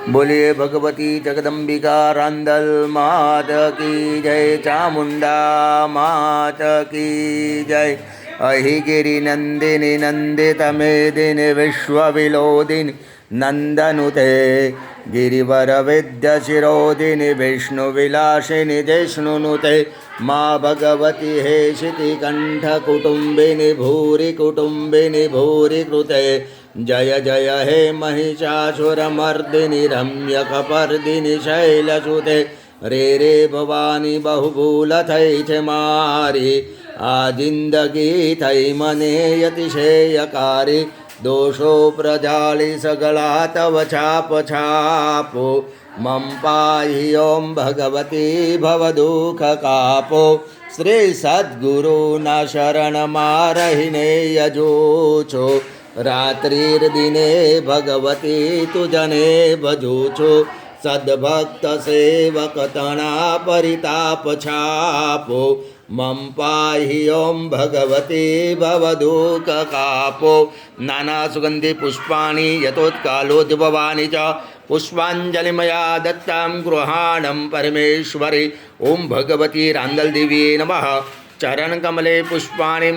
बोलिए भगवती जगदम्बिका रांदल मात की जय, चामुंडा मात की जय। अहिगिरि नंदिनी नंदित मेदिनी विश्वविलोदिनी नंदनुते, गिरिवर विद्या शिरोदिनी विष्णु विलासिनी जिष्णुनुते। माँ भगवती हे शितिकंठ कुटुंबिनी भूरि कुटुंबिनी भूरि कृते। जय जय हे महिषासुरमर्दिनि रम्यकपर्दिनि शैलसुते। रे रे भवानी बहुभूल थई छे मारी, आ जिंदगी थई मने अतिशयकारी। दोषो प्रजाली सगला तव छाप छापो, मम पाहि ओम भगवती भवदुख कापो। श्री सद्गुरु न शरण मारहिने यजो छो, रात्रिर्दिने भगवती तुजने भजू छो। सद्भक्त सेवक तना परिताप छापो, मम पाहि ओम भगवती भवदुख कापो। नाना सुगंधि पुष्पाणि यतोत्कालोद्भवानि च, पुष्पांजलिमया दत्तां गृहाणं परमेश्वरी। ओम भगवती रांदल देवी नमः। चरण कमले पुष्पाणि